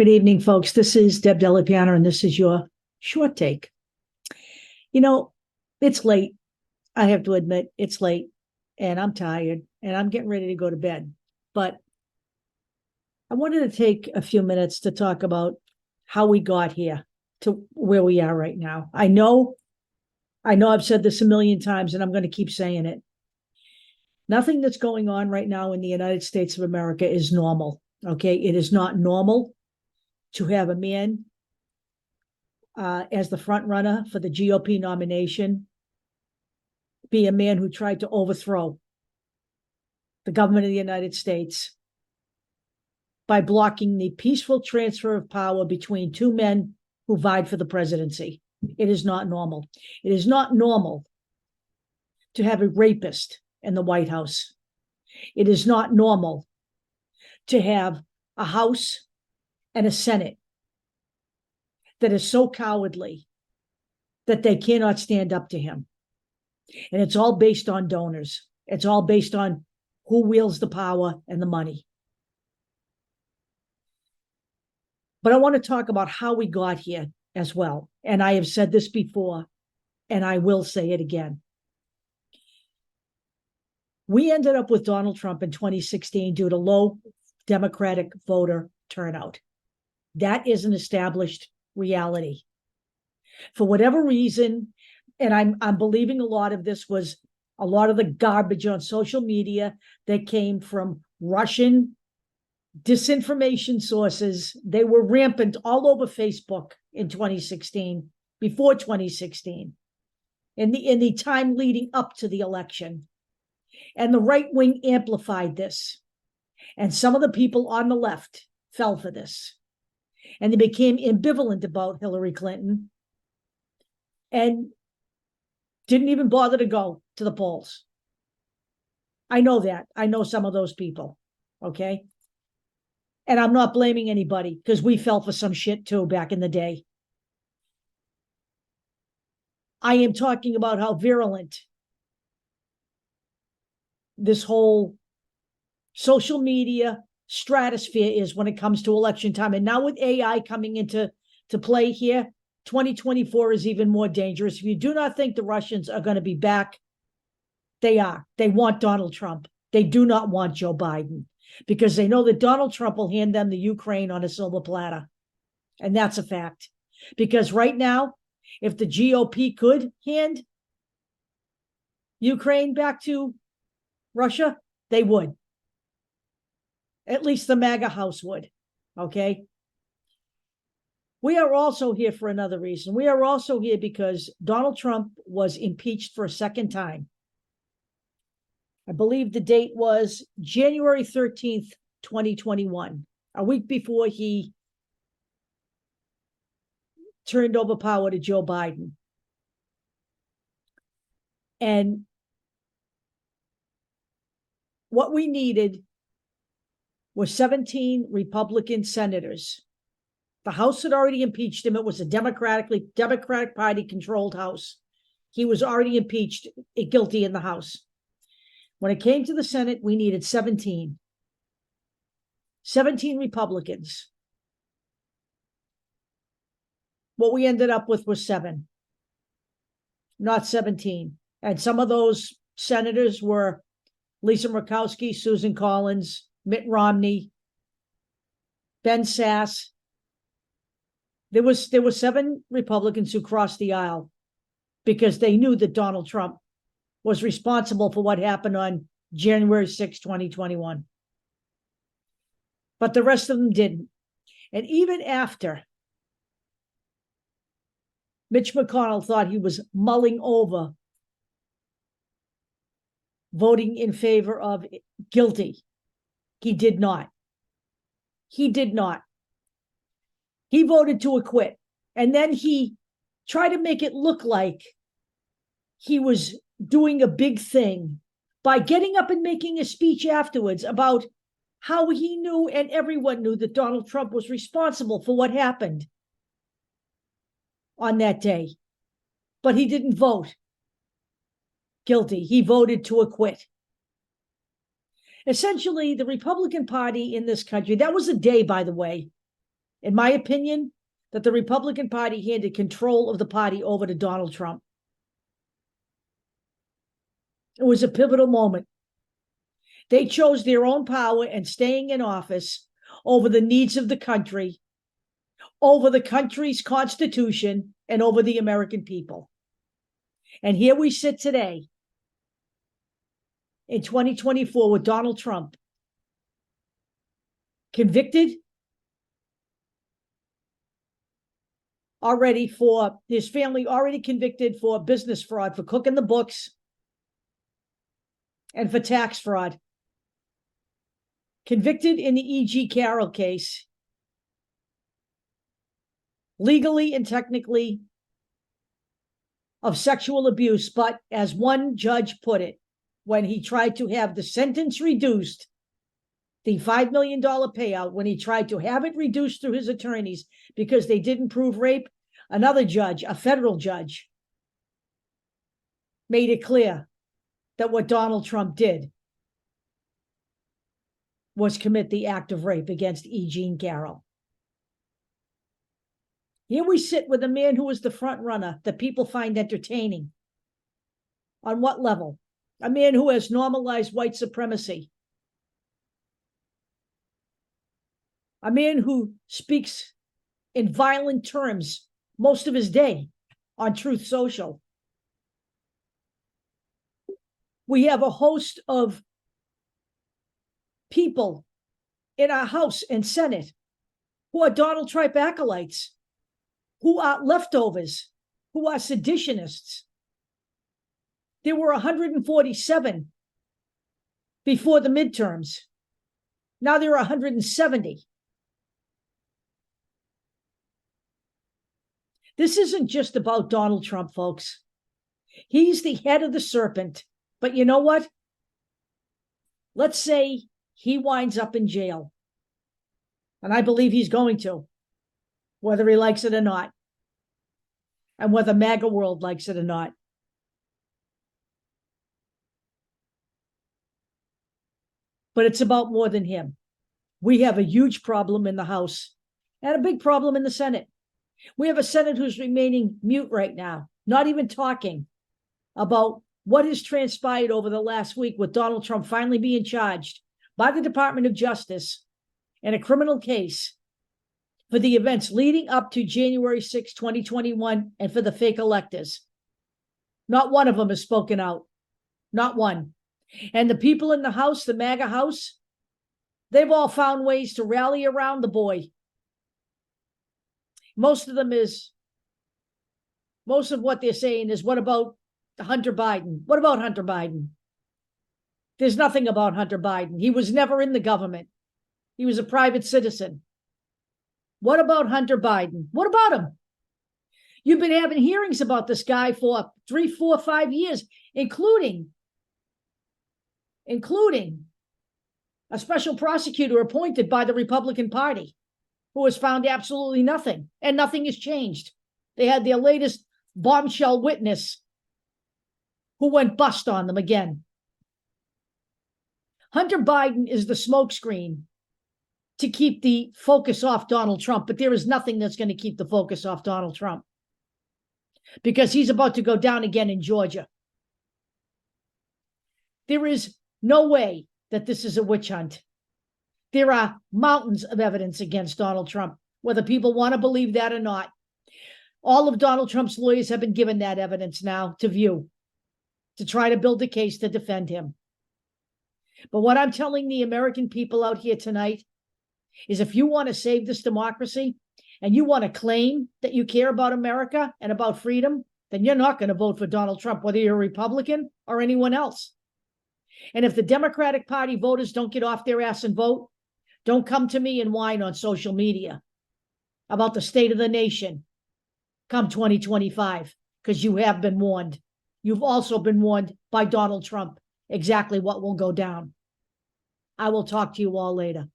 Good evening, folks. This is Deb Delapiano, and this is your short take. It's late. I have to admit, it's late, and I'm tired, and I'm getting ready to go to bed. But I wanted to take a few minutes to talk about how we got here to where we are right now. I know I've said this a million times, and I'm going to keep saying it. Nothing that's going on right now in the United States of America is normal, okay? It is not normal to have a man as the front runner for the GOP nomination be a man who tried to overthrow the government of the United States by blocking the peaceful transfer of power between two men who vied for the presidency. It is not normal. It is not normal to have a rapist in the White House. It is not normal to have a House and a Senate that is so cowardly that they cannot stand up to him. And it's all based on donors. It's all based on who wields the power and the money. But I want to talk about how we got here as well. And I have said this before, and I will say it again. We ended up with Donald Trump in 2016 due to low Democratic voter turnout. That is an established reality. For whatever reason, and I'm believing a lot of this was a lot of the garbage on social media that came from Russian disinformation sources. They were rampant all over Facebook in 2016, before 2016, in the time leading up to the election. And the right wing amplified this. And some of the people on the left fell for this. And they became ambivalent about Hillary Clinton and didn't even bother to go to the polls. I know that. I know some of those people, okay? And I'm not blaming anybody because we fell for some shit too back in the day. I am talking about how virulent this whole social media stratosphere is when it comes to election time. And now with AI coming into play here, 2024 is even more dangerous. If you do not think the Russians are going to be back, they are. They want Donald Trump. They do not want Joe Biden because they know that Donald Trump will hand them the Ukraine on a silver platter. And that's a fact. Because right now, if the GOP could hand Ukraine back to Russia, they would. At least the MAGA house would, okay? We are also here for another reason. We are also here because Donald Trump was impeached for a second time. I believe the date was January 13th, 2021, a week before he turned over power to Joe Biden. And what we needed were 17 Republican senators. The House had already impeached him. It was a Democratic Party controlled House. He was already impeached, guilty in the House. When it came to the Senate, we needed 17. 17 Republicans. What we ended up with was 7, not 17. And some of those senators were Lisa Murkowski, Susan Collins, Mitt Romney, Ben Sasse. There were 7 Republicans who crossed the aisle because they knew that Donald Trump was responsible for what happened on January 6, 2021. But the rest of them didn't. And even after Mitch McConnell thought he was mulling over voting in favor of guilty, he did not. He did not. He voted to acquit. And then he tried to make it look like he was doing a big thing by getting up and making a speech afterwards about how he knew and everyone knew that Donald Trump was responsible for what happened on that day. But he didn't vote guilty. He voted to acquit. Essentially, the Republican Party in this country, that was a day, by the way, in my opinion, that the Republican Party handed control of the party over to Donald Trump. It was a pivotal moment. They chose their own power and staying in office over the needs of the country, over the country's constitution, and over the American people. And here we sit today in 2024 with Donald Trump, convicted already for his family, already convicted for business fraud, for cooking the books, and for tax fraud. Convicted in the E.G. Carroll case, legally and technically, of sexual abuse. But as one judge put it, when he tried to have the sentence reduced, the $5 million payout, when he tried to have it reduced through his attorneys because they didn't prove rape, another judge, a federal judge, made it clear that what Donald Trump did was commit the act of rape against E. Jean Carroll. Here we sit with a man who is the front runner that people find entertaining. On what level? A man who has normalized white supremacy. A man who speaks in violent terms most of his day on Truth Social. We have a host of people in our House and Senate who are Donald Trump acolytes, who are leftovers, who are seditionists. There were 147 before the midterms. Now there are 170. This isn't just about Donald Trump, folks. He's the head of the serpent. But you know what? Let's say he winds up in jail. And I believe he's going to, whether he likes it or not, and whether MAGA world likes it or not. But it's about more than him. We have a huge problem in the House and a big problem in the Senate. We have a Senate who's remaining mute right now, not even talking about what has transpired over the last week with Donald Trump finally being charged by the Department of Justice in a criminal case for the events leading up to January 6, 2021, and for the fake electors. Not one of them has spoken out. Not one. And the people in the House, the MAGA House, they've all found ways to rally around the boy. Most of what they're saying is, what about Hunter Biden? What about Hunter Biden? There's nothing about Hunter Biden. He was never in the government. He was a private citizen. What about Hunter Biden? What about him? You've been having hearings about this guy for 3, 4, 5 years, including a special prosecutor appointed by the Republican Party who has found absolutely nothing, and nothing has changed. They had their latest bombshell witness who went bust on them again. Hunter Biden is the smokescreen to keep the focus off Donald Trump, but there is nothing that's going to keep the focus off Donald Trump because he's about to go down again in Georgia. There is no way that this is a witch hunt. There are mountains of evidence against Donald Trump, whether people want to believe that or not. All of Donald Trump's lawyers have been given that evidence now to view, to try to build a case to defend him. But what I'm telling the American people out here tonight is, if you want to save this democracy and you want to claim that you care about America and about freedom, then you're not going to vote for Donald Trump, whether you're a Republican or anyone else. And if the Democratic Party voters don't get off their ass and vote, don't come to me and whine on social media about the state of the nation come 2025, because you have been warned. You've also been warned by Donald Trump exactly what will go down. I will talk to you all later.